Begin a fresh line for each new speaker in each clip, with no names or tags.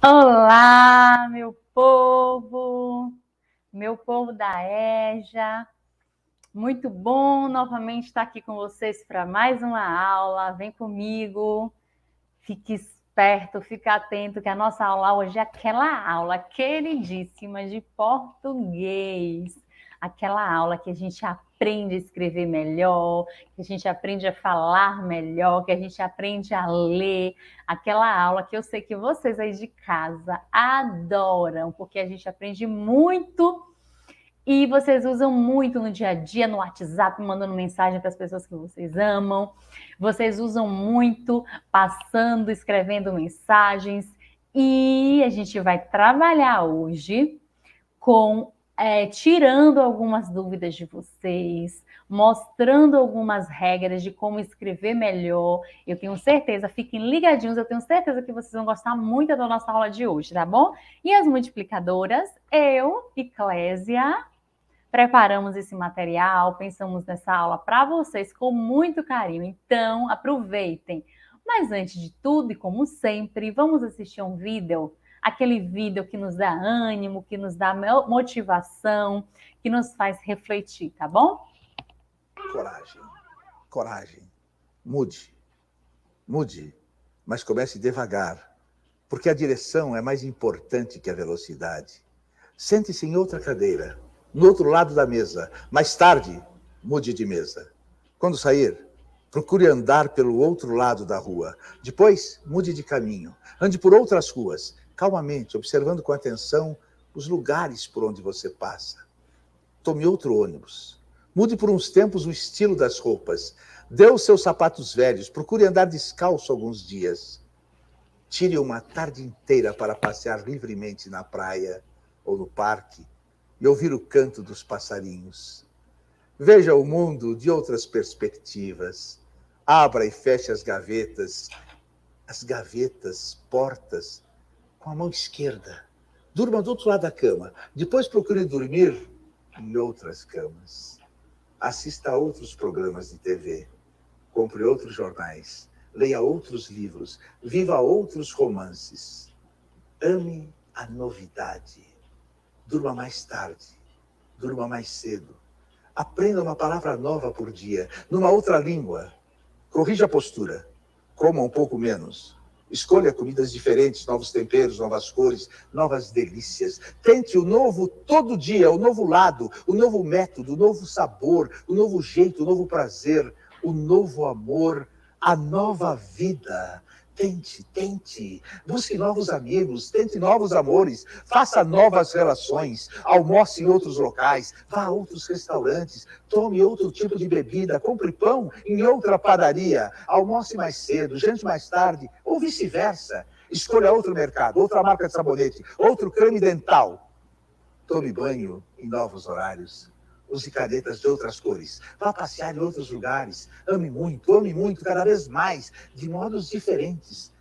Olá, meu povo da EJA. Muito bom novamente estar aqui com vocês para mais uma aula. Vem comigo, fique esperto, fique atento, que a nossa aula hoje é aquela aula queridíssima de português. Aquela aula que a gente aprende a escrever melhor, que a gente aprende a falar melhor, que a gente aprende a ler. Aquela aula que eu sei que vocês aí de casa adoram, porque a gente aprende muito e vocês usam muito no dia a dia, no WhatsApp, mandando mensagem para as pessoas que vocês amam. Vocês usam muito passando, escrevendo mensagens. E a gente vai trabalhar hoje com tirando algumas dúvidas de vocês, mostrando algumas regras de como escrever melhor. Eu tenho certeza, fiquem ligadinhos, eu tenho certeza que vocês vão gostar muito da nossa aula de hoje, tá bom? E as multiplicadoras, eu e Clésia, preparamos esse material, pensamos nessa aula para vocês com muito carinho. Então, aproveitem. Mas antes de tudo, e como sempre, vamos assistir um vídeo, aquele vídeo que nos dá ânimo, que nos dá motivação, que nos faz refletir, tá bom?
Coragem. Mude, mas comece devagar, porque a direção é mais importante que a velocidade. Sente-se em outra cadeira, no outro lado da mesa. Mais tarde, mude de mesa. Quando sair, procure andar pelo outro lado da rua. Depois, mude de caminho. Ande por outras ruas, calmamente, observando com atenção os lugares por onde você passa. Tome outro ônibus. Mude por uns tempos o estilo das roupas. Dê os seus sapatos velhos. Procure andar descalço alguns dias. Tire uma tarde inteira para passear livremente na praia ou no parque e ouvir o canto dos passarinhos. Veja o mundo de outras perspectivas. Abra e feche as gavetas, portas, com a mão esquerda. Durma do outro lado da cama. Depois procure dormir em outras camas. Assista a outros programas de TV. Compre outros jornais. Leia outros livros. Viva outros romances. Ame a novidade. Durma mais tarde. Durma mais cedo. Aprenda uma palavra nova por dia, numa outra língua. Corrija a postura. Coma um pouco menos. Escolha comidas diferentes, novos temperos, novas cores, novas delícias. Tente o novo todo dia, o novo lado, o novo método, o novo sabor, o novo jeito, o novo prazer, o novo amor, a nova vida. Tente. Busque novos amigos, tente novos amores, faça novas relações, almoce em outros locais, vá a outros restaurantes, tome outro tipo de bebida, compre pão em outra padaria, almoce mais cedo, jante mais tarde, ou vice-versa. Escolha outro mercado, outra marca de sabonete, outro creme dental. Tome banho em novos horários. Use canetas de outras cores. Vá passear em outros lugares. Ame muito, cada vez mais, de modos diferentes.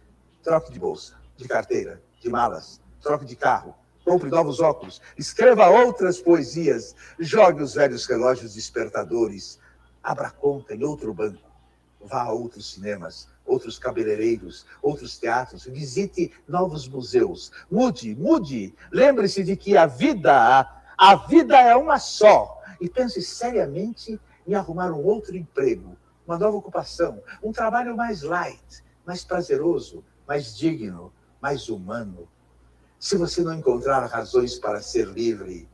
Troque de bolsa, de carteira, de malas. Troque de carro. Compre novos óculos. Escreva outras poesias. Jogue os velhos relógios despertadores. Abra conta em outro banco. Vá a outros cinemas, outros cabeleireiros, outros teatros. Visite novos museus. Mude. Lembre-se de que a vida é uma só. E pense seriamente em arrumar um outro emprego, uma nova ocupação, um trabalho mais light, mais prazeroso, mais digno, mais humano. Se você não encontrar razões para ser livre,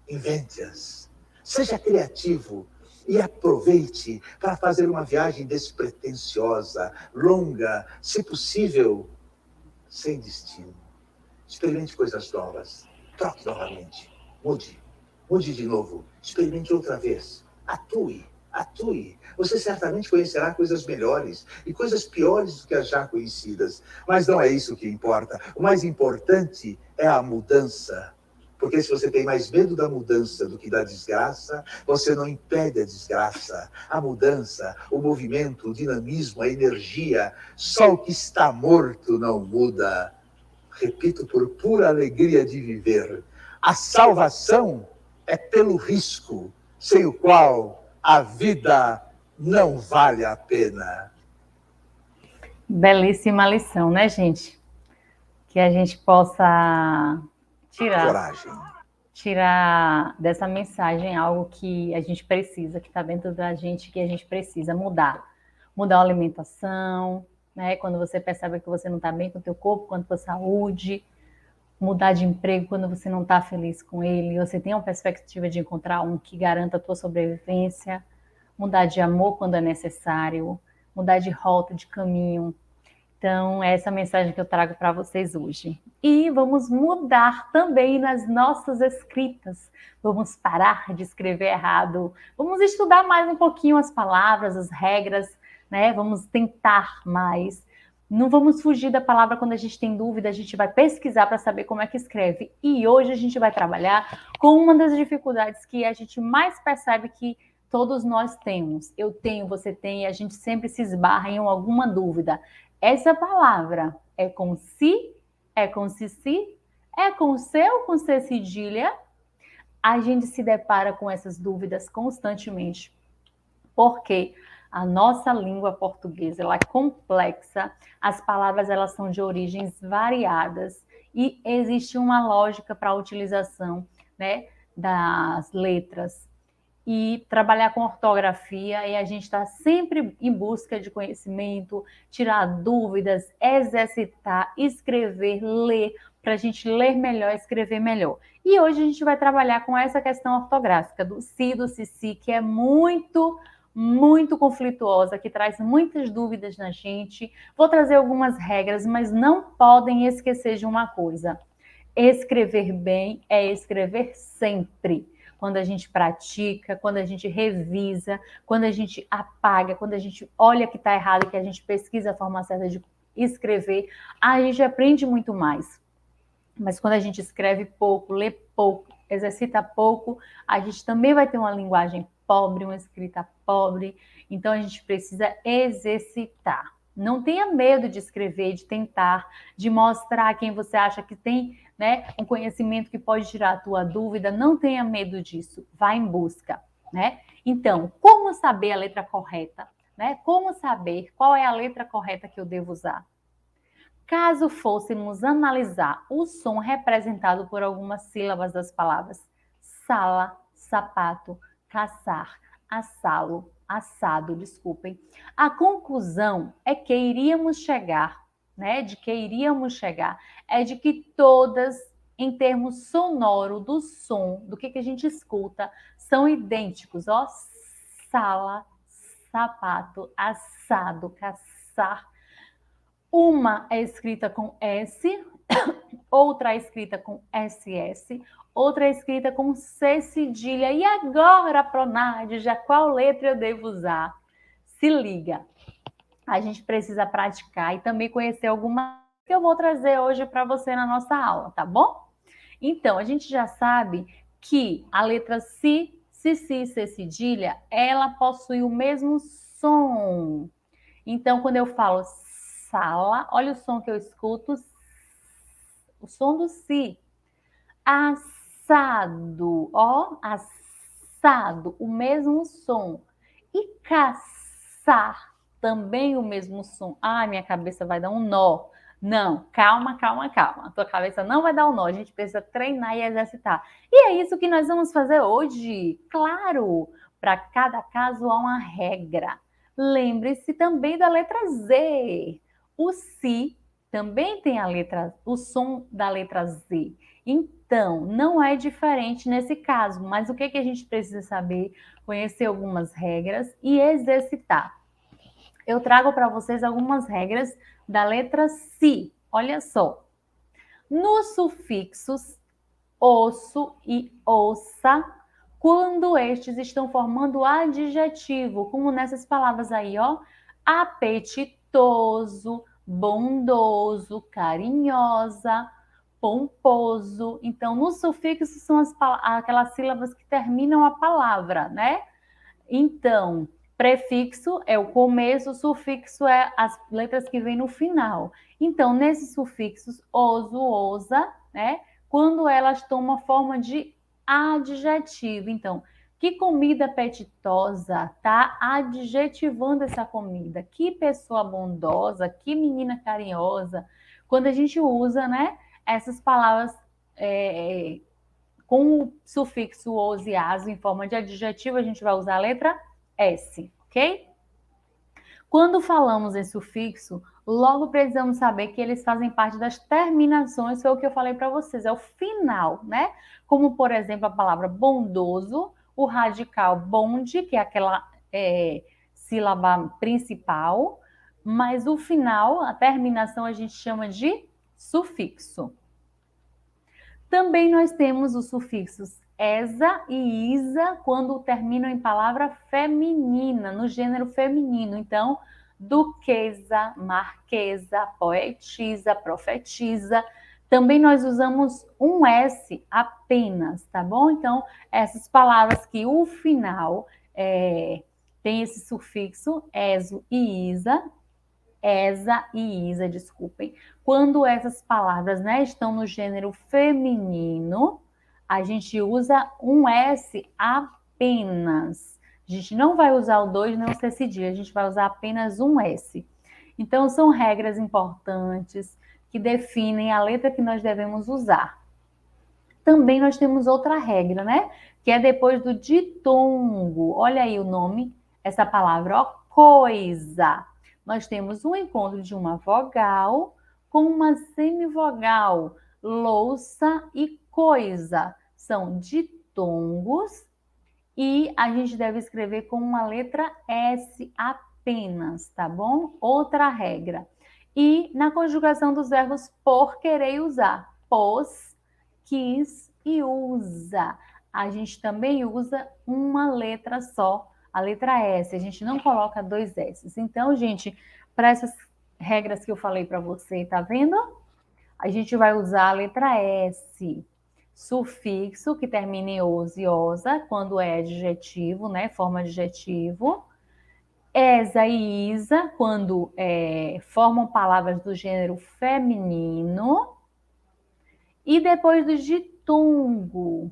invente-as. Seja criativo e aproveite para fazer uma viagem despretensiosa, longa, se possível, sem destino. Experimente coisas novas. Troque novamente. Mude de novo. Experimente outra vez. Atue. Você certamente conhecerá coisas melhores e coisas piores do que as já conhecidas. Mas não é isso que importa. O mais importante é a mudança. Porque se você tem mais medo da mudança do que da desgraça, você não impede a desgraça. A mudança, o movimento, o dinamismo, a energia, só o que está morto não muda. Repito por pura alegria de viver. A salvação é pelo risco, sem o qual a vida não vale a pena.
Belíssima lição, né, gente? Que a gente possa
Coragem.
tirar dessa mensagem algo que a gente precisa, que está dentro da gente, que a gente precisa mudar. Mudar a alimentação, né? Quando você percebe que você não está bem com o teu corpo, com a tua saúde. Mudar de emprego quando você não está feliz com ele. Você tem uma perspectiva de encontrar um que garanta a tua sobrevivência. Mudar de amor quando é necessário. Mudar de rota, de caminho. Então, é essa mensagem que eu trago para vocês hoje. E vamos mudar também nas nossas escritas. Vamos parar de escrever errado. Vamos estudar mais um pouquinho as palavras, as regras, né? Vamos tentar mais. Não vamos fugir da palavra quando a gente tem dúvida, a gente vai pesquisar para saber como é que escreve. E hoje a gente vai trabalhar com uma das dificuldades que a gente mais percebe que todos nós temos. Eu tenho, você tem, e a gente sempre se esbarra em alguma dúvida. Essa palavra é com si, é com si, é com C ou com C cedilha? A gente se depara com essas dúvidas constantemente, porque a nossa língua portuguesa ela é complexa, as palavras elas são de origens variadas e existe uma lógica para a utilização, né, das letras. E trabalhar com ortografia, e a gente está sempre em busca de conhecimento, tirar dúvidas, exercitar, escrever, ler, para a gente ler melhor, escrever melhor. E hoje a gente vai trabalhar com essa questão ortográfica do si, do si, que é muito conflituosa, que traz muitas dúvidas na gente. Vou trazer algumas regras, mas não podem esquecer de uma coisa. Escrever bem é escrever sempre. Quando a gente pratica, quando a gente revisa, quando a gente apaga, quando a gente olha que está errado, que a gente pesquisa a forma certa de escrever, a gente aprende muito mais. Mas quando a gente escreve pouco, lê pouco, exercita pouco, a gente também vai ter uma linguagem pobre, uma escrita pobre. Então, a gente precisa exercitar. Não tenha medo de escrever, de tentar, de mostrar quem você acha que tem, né, um conhecimento que pode tirar a tua dúvida. Não tenha medo disso. Vá em busca, né? Então, como saber a letra correta? Né? Como saber qual é a letra correta que eu devo usar? Caso fôssemos analisar o som representado por algumas sílabas das palavras sala, sapato, caçar, assalo, assado, desculpem, a conclusão é que iríamos chegar, né? De que iríamos chegar é de que todas, em termos sonoro do som, do que a gente escuta, são idênticos, ó, sala, sapato, assado, caçar. Uma é escrita com S, outra é escrita com SS, outra é escrita com C cedilha. E agora, Pronádia, qual letra eu devo usar? Se liga, a gente precisa praticar e também conhecer algumas que eu vou trazer hoje para você na nossa aula, tá bom? Então, a gente já sabe que a letra C cedilha, ela possui o mesmo som. Então, quando eu falo sala, olha o som que eu escuto, o som do si. Assado, ó, assado, o mesmo som. E caçar, também o mesmo som. Ai, minha cabeça vai dar um nó. Não, calma. A tua cabeça não vai dar um nó. A gente precisa treinar e exercitar. E é isso que nós vamos fazer hoje. Claro, para cada caso há uma regra. Lembre-se também da letra Z. O si também tem o som da letra Z. Então, não é diferente nesse caso, mas o que a gente precisa saber? Conhecer algumas regras e exercitar. Eu trago para vocês algumas regras da letra si. Olha só. Nos sufixos osso e ossa, quando estes estão formando adjetivo, como nessas palavras aí, ó, apetitoso, bondoso, carinhosa, pomposo. Então, nos sufixos são aquelas sílabas que terminam a palavra, né? Então, prefixo é o começo, sufixo é as letras que vêm no final. Então, nesses sufixos, oso, osa, né? Quando elas tomam a forma de adjetivo. Então, que comida apetitosa, tá adjetivando essa comida. Que pessoa bondosa, que menina carinhosa. quando a gente usa, né, essas palavras com o sufixo os e as em forma de adjetivo, a gente vai usar a letra S, ok? Quando falamos em sufixo, logo precisamos saber que eles fazem parte das terminações, foi o que eu falei para vocês, é o final, né? Como, por exemplo, a palavra bondoso, o radical bonde, que é aquela sílaba principal, mas o final, a terminação, a gente chama de sufixo. Também nós temos os sufixos esa e isa quando terminam em palavra feminina, no gênero feminino. Então, duquesa, marquesa, poetisa, profetisa. Também nós usamos um S apenas, tá bom? Então, essas palavras que o final tem esse sufixo, eso e isa, esa e isa, desculpem. Quando essas palavras, né, estão no gênero feminino, a gente usa um S apenas. A gente não vai usar o 2 nem o C cedilha, a gente vai usar apenas um S. Então, são regras importantes que definem a letra que nós devemos usar. Também nós temos outra regra, né? Que é depois do ditongo. Olha aí o nome, essa palavra, ó, coisa. Nós temos um encontro de uma vogal com uma semivogal, louça e coisa. São ditongos e a gente deve escrever com uma letra S apenas, tá bom? Outra regra. E na conjugação dos verbos por, querer e usar. Pôs, quis e usa. A gente também usa uma letra só, a letra S. A gente não coloca dois S. Então, gente, para essas regras que eu falei para você, tá vendo? A gente vai usar a letra S. Sufixo, que termina em os e osa, quando é adjetivo, né? Forma adjetivo. Esa e isa, quando formam palavras do gênero feminino. E depois do ditongo.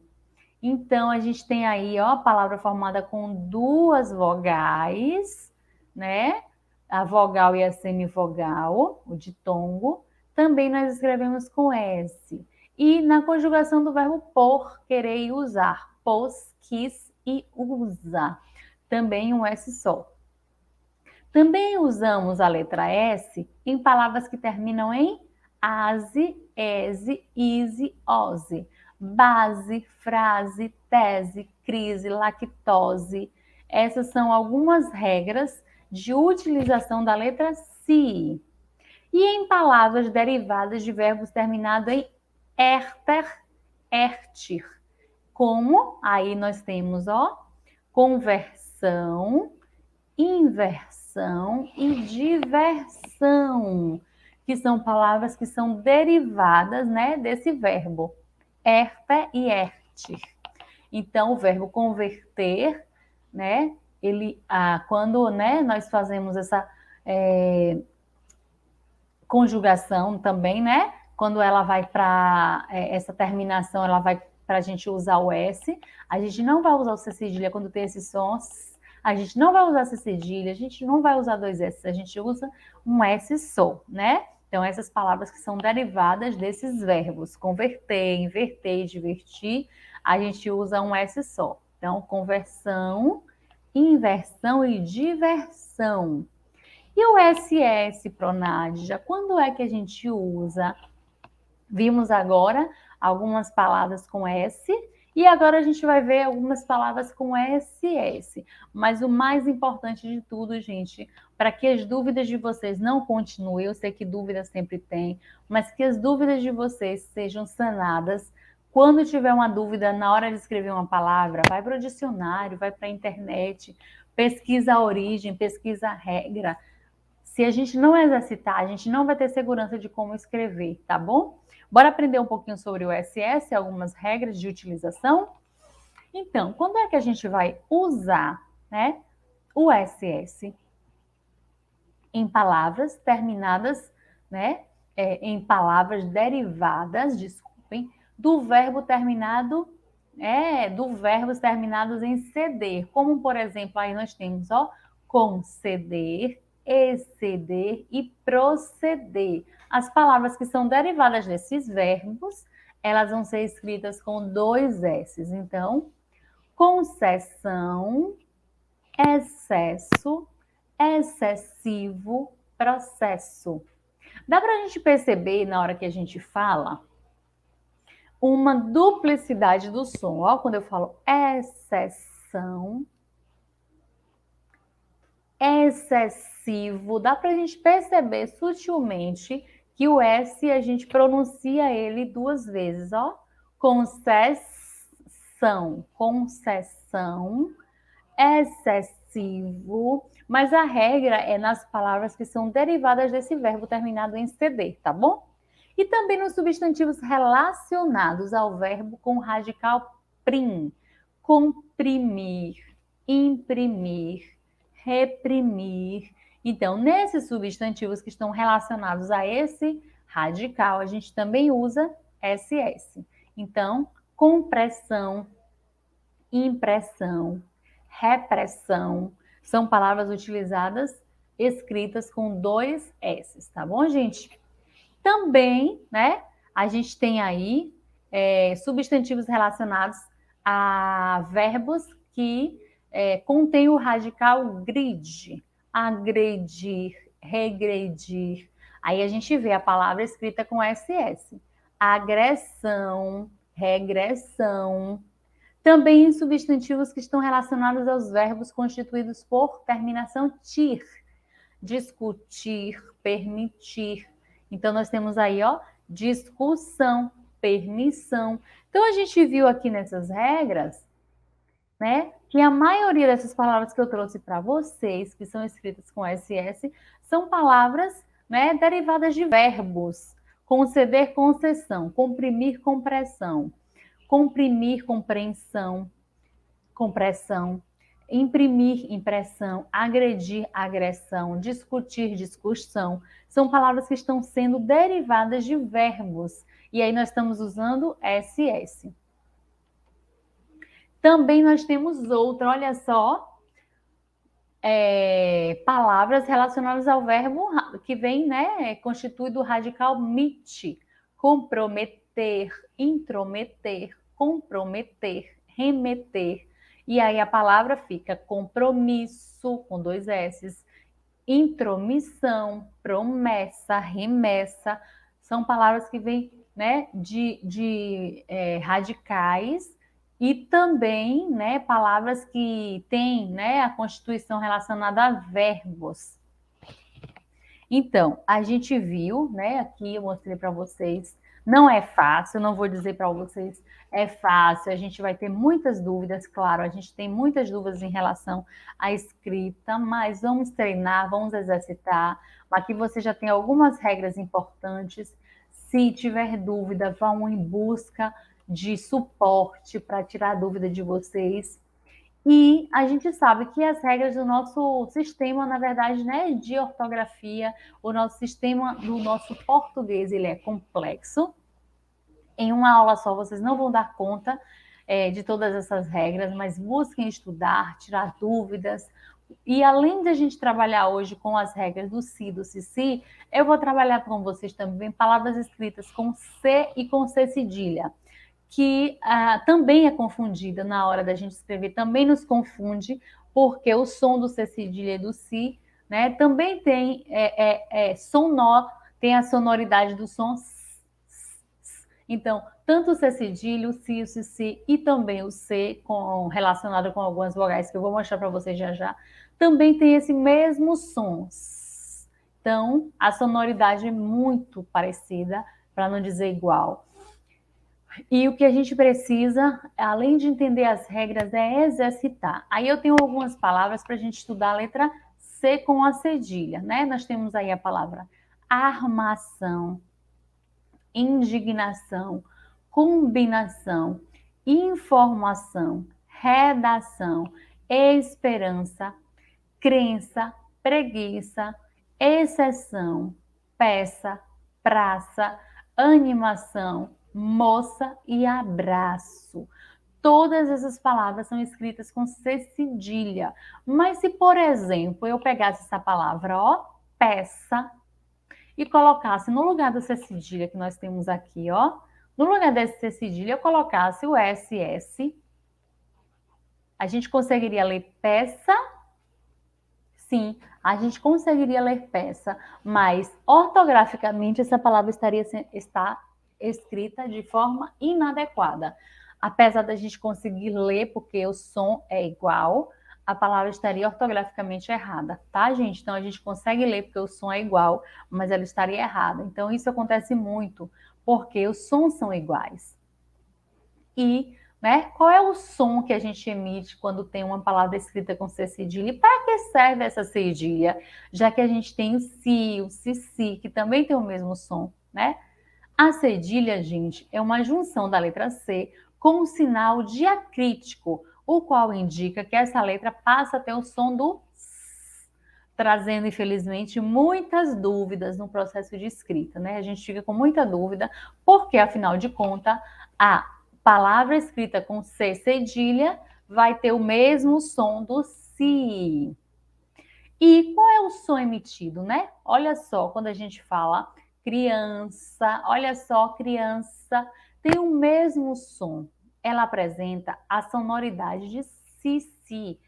Então, a gente tem aí, ó, a palavra formada com duas vogais, né? A vogal e a semivogal, o ditongo. Também nós escrevemos com S. E na conjugação do verbo por, querer e usar. Pôs, quis e usa. Também um S só. Também usamos a letra S em palavras que terminam em ase, ese, ise, ose. Base, frase, tese, crise, lactose. Essas são algumas regras de utilização da letra si. E em palavras derivadas de verbos terminados em erter, ertir. Como? Aí nós temos, ó, conversão, inversão e diversão, que são palavras que são derivadas, né, desse verbo, erter e ertir. Então, o verbo converter, né, ele, quando, né, nós fazemos essa conjugação também, né, quando ela vai para essa terminação, ela vai para a gente usar o S, a gente não vai usar o C cedilha quando tem esses sons. A gente não vai usar C cedilha, a gente não vai usar dois S, a gente usa um S só, né? Então, essas palavras que são derivadas desses verbos, converter, inverter, divertir, a gente usa um S só. Então, conversão, inversão e diversão. E o SS, Pronádia, quando é que a gente usa? Vimos agora algumas palavras com S, e agora a gente vai ver algumas palavras com SS. Mas o mais importante de tudo, gente, para que as dúvidas de vocês não continuem, eu sei que dúvidas sempre tem, mas que as dúvidas de vocês sejam sanadas. Quando tiver uma dúvida na hora de escrever uma palavra, vai para o dicionário, vai para a internet, pesquisa a origem, pesquisa a regra. Se a gente não exercitar, a gente não vai ter segurança de como escrever, tá bom? Bora aprender um pouquinho sobre o SS, algumas regras de utilização? Então, quando é que a gente vai usar, né, o SS? Em palavras terminadas, né, em palavras derivadas, desculpem, do verbo terminado, do verbos terminados em ceder. Como, por exemplo, aí nós temos, ó, conceder, exceder e proceder. As palavras que são derivadas desses verbos, elas vão ser escritas com 2 S's. Então, concessão, excesso, excessivo, processo. Dá para a gente perceber, na hora que a gente fala, uma duplicidade do som. Ó, quando eu falo exceção, excessivo, dá para a gente perceber sutilmente que o S a gente pronuncia ele 2 vezes, ó. Concessão, concessão, excessivo, mas a regra é nas palavras que são derivadas desse verbo terminado em ceder, tá bom? E também nos substantivos relacionados ao verbo com radical prim, comprimir, imprimir, reprimir. Então, nesses substantivos que estão relacionados a esse radical, a gente também usa SS. Então, compressão, impressão, repressão, são palavras utilizadas, escritas com 2 S's, tá bom, gente? Também, né, a gente tem aí substantivos relacionados a verbos que contêm o radical grid, agredir, regredir. Aí a gente vê a palavra escrita com SS. Agressão, regressão. Também em substantivos que estão relacionados aos verbos constituídos por terminação tir. Discutir, permitir. Então, nós temos aí, ó, discussão, permissão. Então, a gente viu aqui nessas regras, né, que a maioria dessas palavras que eu trouxe para vocês, que são escritas com SS, são palavras, né, derivadas de verbos. Conceder, concessão. Comprimir, compressão. Comprimir, compreensão, compressão. Imprimir, impressão. Agredir, agressão. Discutir, discussão. São palavras que estão sendo derivadas de verbos. E aí nós estamos usando SS. Também nós temos outra, olha só, palavras relacionadas ao verbo que vem, né, constituído do radical mit. Comprometer, intrometer, comprometer, remeter. E aí a palavra fica compromisso, com 2 S's, intromissão, promessa, remessa. São palavras que vêm, né, de radicais e também, né, palavras que têm, né, a constituição relacionada a verbos. Então, a gente viu, né, aqui eu mostrei para vocês, não é fácil, não vou dizer para vocês é fácil, a gente vai ter muitas dúvidas, claro, a gente tem muitas dúvidas em relação à escrita, mas vamos treinar, vamos exercitar, aqui você já tem algumas regras importantes, se tiver dúvida, vão em busca de suporte para tirar a dúvida de vocês. E a gente sabe que as regras do nosso sistema, na verdade, né, de ortografia, o nosso sistema do nosso português, ele é complexo. Em uma aula só vocês não vão dar conta de todas essas regras, mas busquem estudar, tirar dúvidas. E além de a gente trabalhar hoje com as regras do si, do si, eu vou trabalhar com vocês também palavras escritas com C e com C cedilha, que também é confundida na hora da gente escrever, também nos confunde, porque o som do C cedilha e do si, né, também tem tem a sonoridade do som. Então, tanto o C cedilha, o si, o si e também o C, relacionado com algumas vogais que eu vou mostrar para vocês já já, também tem esse mesmo som. Então, a sonoridade é muito parecida, para não dizer igual. E o que a gente precisa, além de entender as regras, é exercitar. Aí eu tenho algumas palavras para a gente estudar a letra C com a cedilha, né? Nós temos aí a palavra armação, indignação, combinação, informação, redação, esperança, crença, preguiça, exceção, peça, praça, animação, moça e abraço. todas essas palavras são escritas com C cedilha. Mas se, por exemplo, eu pegasse essa palavra, ó, peça, e colocasse no lugar do C cedilha que nós temos aqui, ó, no lugar desse C cedilha, eu colocasse o SS, a gente conseguiria ler peça? Sim, a gente conseguiria ler peça, mas ortograficamente essa palavra está escrita de forma inadequada. Apesar da gente conseguir ler, porque o som é igual, a palavra estaria ortograficamente errada, tá, gente? Então, a gente consegue ler porque o som é igual, mas ela estaria errada. Então, isso acontece muito, porque os sons são iguais. E, né, qual é o som que a gente emite quando tem uma palavra escrita com C cedilha? E para que serve essa cedilha? Já que a gente tem o si, o si, que também tem o mesmo som, né? A cedilha, gente, é uma junção da letra C com um sinal diacrítico, o qual indica que essa letra passa a ter o som do S, trazendo, infelizmente, muitas dúvidas no processo de escrita, né? A gente fica com muita dúvida, porque, afinal de contas, a palavra escrita com C cedilha vai ter o mesmo som do si. E qual é o som emitido, né? Olha só, quando a gente fala criança, olha só, criança, tem o mesmo som. Ela apresenta a sonoridade de si.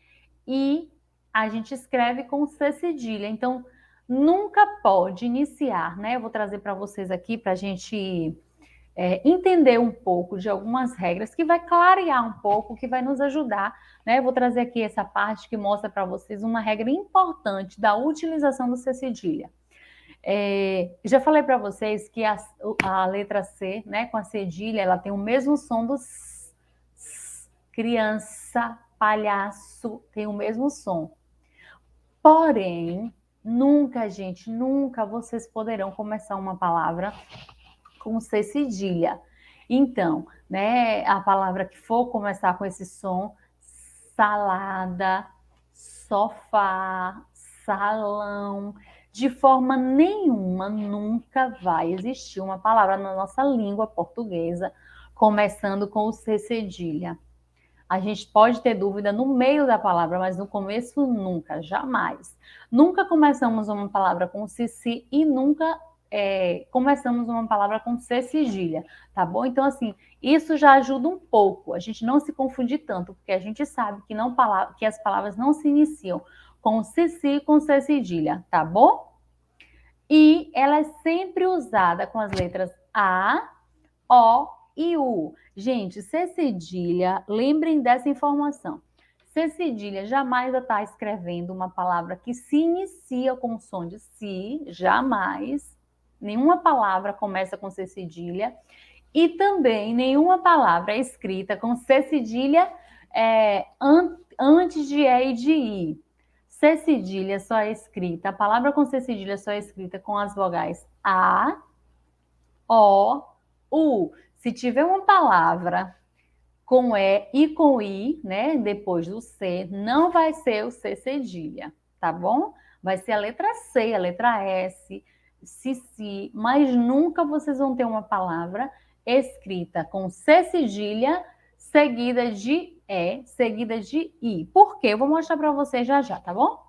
E a gente escreve com C cedilha. Então, nunca pode iniciar, né? Eu vou trazer para vocês aqui para a gente entender um pouco de algumas regras que vai clarear um pouco, que vai nos ajudar, né? Eu vou trazer aqui essa parte que mostra para vocês uma regra importante da utilização do C cedilha. Já falei para vocês que a letra C, né, com a cedilha, ela tem o mesmo som do S, criança, palhaço, tem o mesmo som. Porém, nunca, gente, nunca vocês poderão começar uma palavra com C cedilha. Então, né, a palavra que for começar com esse som, salada, sofá, salão, de forma nenhuma nunca vai existir uma palavra na nossa língua portuguesa começando com o C cedilha. A gente pode ter dúvida no meio da palavra, mas no começo nunca, jamais. Nunca começamos uma palavra com si e nunca começamos uma palavra com C cedilha, tá bom? Então, assim, isso já ajuda um pouco, a gente não se confundir tanto, porque a gente sabe que as palavras não se iniciam com si e com C cedilha, tá bom? E ela é sempre usada com as letras A, O e U. Gente, C cedilha, lembrem dessa informação. C cedilha jamais vai estar escrevendo uma palavra que se inicia com o som de si, jamais. Nenhuma palavra começa com C cedilha. E também nenhuma palavra é escrita com C cedilha antes de E e de I. C cedilha só é escrita, a palavra com C cedilha só é escrita com as vogais A, O, U. Se tiver uma palavra com E e com I, né, depois do C, não vai ser o C cedilha, tá bom? Vai ser a letra C, a letra S, si, mas nunca vocês vão ter uma palavra escrita com C cedilha seguida de E, seguida de I. Por quê? Eu vou mostrar para vocês já já, tá bom?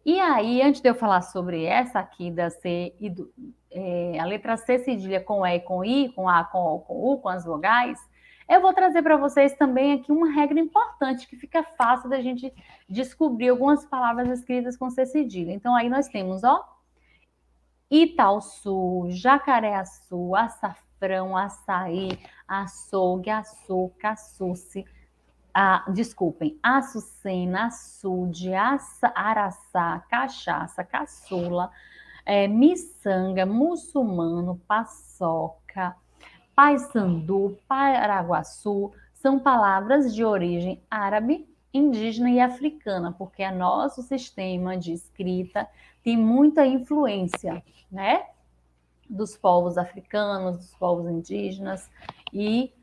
E aí, antes de eu falar sobre essa aqui da C e a letra C cedilha com E, com I, com A, com O, com U, com as vogais, eu vou trazer para vocês também aqui uma regra importante que fica fácil da gente descobrir algumas palavras escritas com C cedilha. Então, aí nós temos, ó, Itaúsu, Jacareaçu, açafrão, açaí, açougue, açúcar, açuce, desculpem, açucena, açude, araçá, cachaça, caçula, miçanga, muçulmano, paçoca, paiçandu, paraguaçu, são palavras de origem árabe, indígena e africana, porque o nosso sistema de escrita tem muita influência, né, dos povos africanos, dos povos indígenas e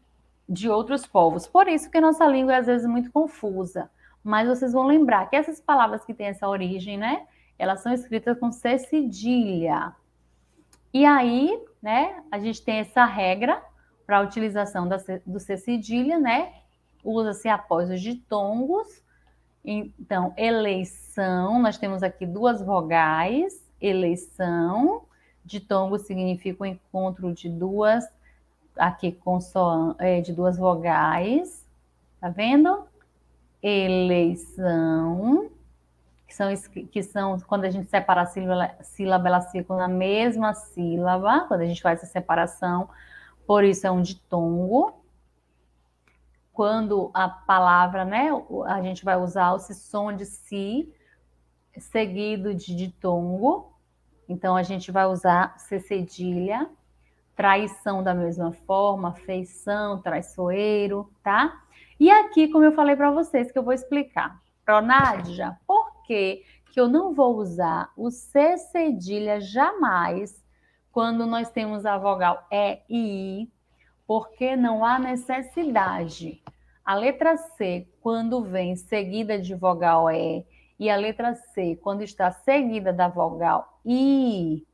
de outros povos. Por isso que a nossa língua é às vezes muito confusa. Mas vocês vão lembrar que essas palavras que têm essa origem, né, elas são escritas com C cedilha. E aí, né, a gente tem essa regra para a utilização do C cedilha, né, usa-se após os ditongos. Então, eleição, nós temos aqui duas vogais, eleição, ditongo significa o encontro de duas, aqui de duas vogais, tá vendo? Eleição, que são quando a gente separa a sílaba, elas ficam na mesma sílaba, quando a gente faz essa separação, por isso é um ditongo. Quando a palavra, né, a gente vai usar esse som de si, seguido de ditongo, então a gente vai usar C cedilha, traição da mesma forma, feição, traiçoeiro, tá? E aqui, como eu falei para vocês, que eu vou explicar. Nádia, por que eu não vou usar o C cedilha jamais quando nós temos a vogal E e I? Porque não há necessidade. A letra C, quando vem seguida de vogal E a letra C, quando está seguida da vogal I,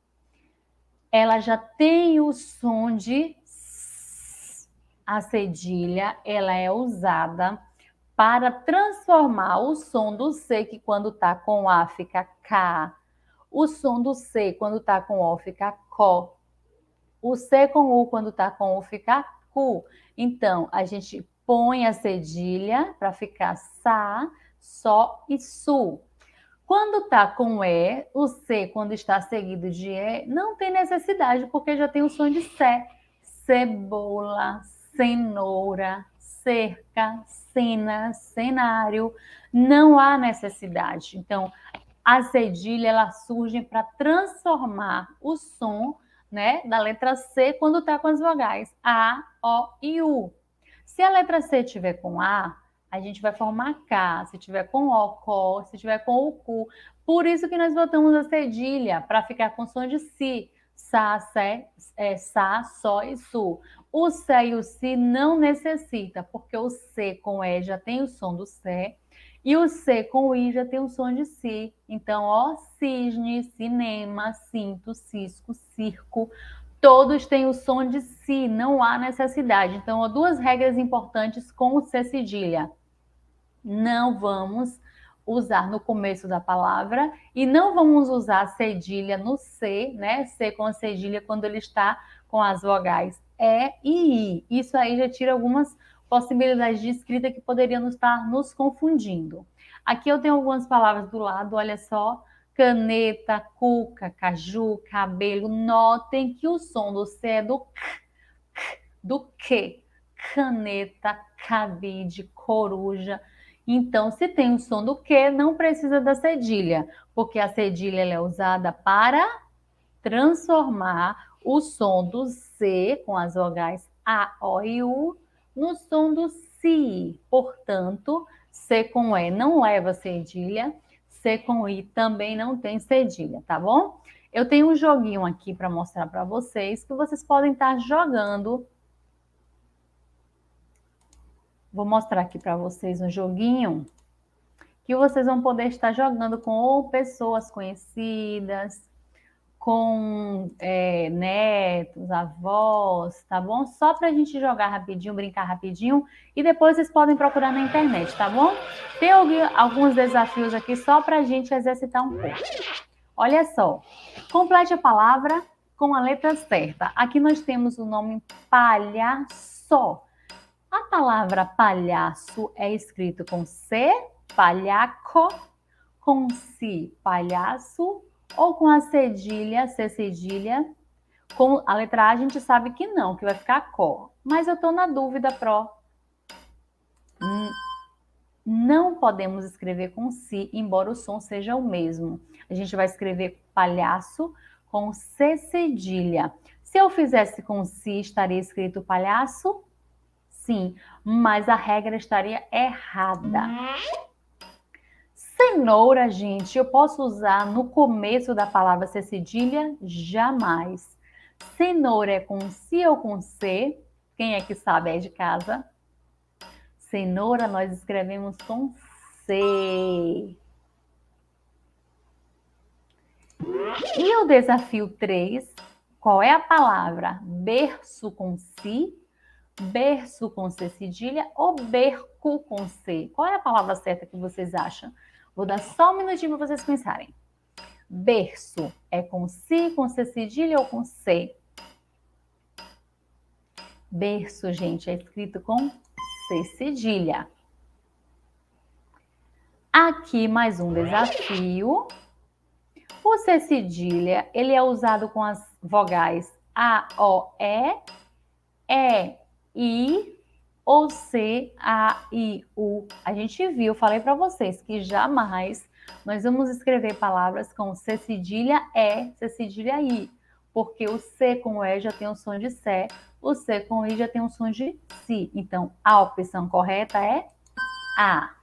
ela já tem o som de S. A cedilha, ela é usada para transformar o som do C, que quando está com A fica K. O som do C, quando está com O, fica CO. O C com U, quando está com U, fica Cu. Então, a gente põe a cedilha para ficar Sa, Só e Su. Quando está com E, o C, quando está seguido de E, não tem necessidade, porque já tem o som de Sé. Cebola, cenoura, cerca, cena, cenário. Não há necessidade. Então, a cedilha, ela surge para transformar o som, né, da letra C quando está com as vogais A, O e U. Se a letra C tiver com A gente vai formar K. Se tiver com O, CO. Se tiver com o Cu. Por isso que nós botamos a cedilha, para ficar com som de Si. Sa, Sé, Sa, Só e Su. O Sé e o Si não necessita, porque o C com E já tem o som do Sé. E o C com o I já tem o som de Si. Então, ó, cisne, cinema, cinto, cisco, circo, todos têm o som de Si, não há necessidade. Então, ó, duas regras importantes com o C cedilha. Não vamos usar no começo da palavra e não vamos usar a cedilha no C, né? C com a cedilha quando ele está com as vogais E e I. Isso aí já tira algumas possibilidades de escrita que poderiam estar nos confundindo. Aqui eu tenho algumas palavras do lado, olha só. Caneta, cuca, caju, cabelo. Notem que o som do C é do K, do que. Caneta, cabide, coruja. Então, se tem o som do que, não precisa da cedilha, porque a cedilha ela é usada para transformar o som do C com as vogais A, O e U no som do Si. Portanto, C com E não leva cedilha, C com I também não tem cedilha, tá bom? Eu tenho um joguinho aqui para mostrar para vocês, que vocês podem estar jogando. Vou mostrar aqui para vocês um joguinho que vocês vão poder estar jogando com pessoas conhecidas, com netos, avós, tá bom? Só para a gente jogar rapidinho, brincar rapidinho, e depois vocês podem procurar na internet, tá bom? Tem alguns desafios aqui só para a gente exercitar um pouco. Olha só, complete a palavra com a letra certa. Aqui nós temos o nome palhaço. A palavra palhaço é escrito com C, palhaco, com Si, palhaço, ou com a cedilha, C cedilha. Com a letra A a gente sabe que não, que vai ficar có. Mas eu estou na dúvida, Não podemos escrever com Si, embora o som seja o mesmo. A gente vai escrever palhaço com C cedilha. Se eu fizesse com Si, estaria escrito palhaço? Sim, mas a regra estaria errada. Cenoura, gente, eu posso usar no começo da palavra C cedilha? Jamais. Cenoura é com Si ou com C? Quem é que sabe aí de casa? Cenoura nós escrevemos com C. E o desafio 3, qual é a palavra? Berço com Si Berço com C cedilha ou berco com C? Qual é a palavra certa que vocês acham? Vou dar só um minutinho para vocês pensarem. Berço é com C cedilha ou com C? Berço, gente, é escrito com C cedilha. Aqui mais um desafio. O C cedilha, ele é usado com as vogais A, O, E, I ou C, A, I, U. A gente viu, falei para vocês que jamais nós vamos escrever palavras com C cedilha E, C cedilha I, porque o C com E já tem o som de Sé, o C com I já tem o som de Si. Então, a opção correta é A.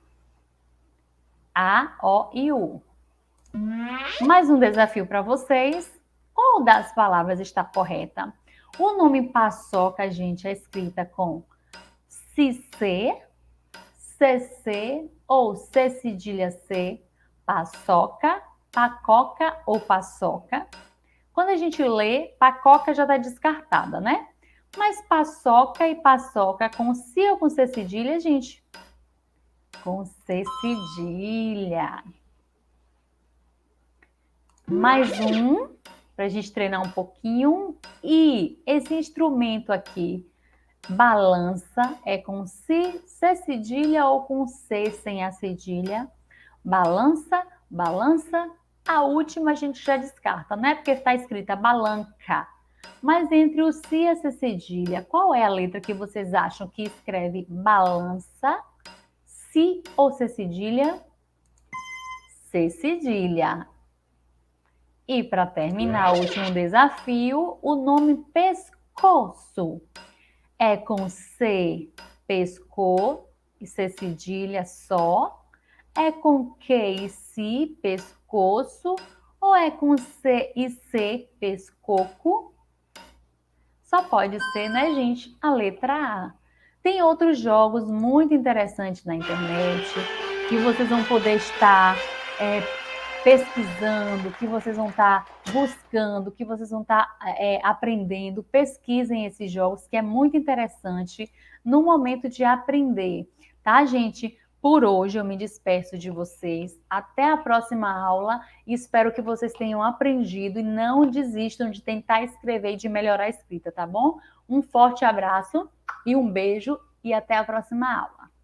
A, O e U. Mais um desafio para vocês. Qual das palavras está correta? O nome paçoca, gente, é escrita com CC, CC ou C cedilha C, paçoca, pacoca ou paçoca. Quando a gente lê, pacoca já está descartada, né? Mas paçoca e paçoca com C ou com C cedilha, gente? Com C cedilha. Mais um, para a gente treinar um pouquinho. E esse instrumento aqui, balança, é com C cedilha ou com C sem a cedilha? Balança, balança. A última a gente já descarta, né? Porque está escrita balanca. Mas entre o C e a C cedilha, qual é a letra que vocês acham que escreve balança? C ou C cedilha? C cedilha. E para terminar o último desafio, o nome pescoço é com C, pesco, e C cedilha só? É com Q e C, pescoço? Ou é com C e C, pescoco? Só pode ser, né, gente, a letra A. Tem outros jogos muito interessantes na internet que vocês vão poder estar pesquisando, que vocês vão estar buscando, que vocês vão estar aprendendo. Pesquisem esses jogos, que é muito interessante no momento de aprender, tá, gente? Por hoje eu me despeço de vocês. Até a próxima aula e espero que vocês tenham aprendido e não desistam de tentar escrever e de melhorar a escrita, tá bom? Um forte abraço e um beijo e até a próxima aula.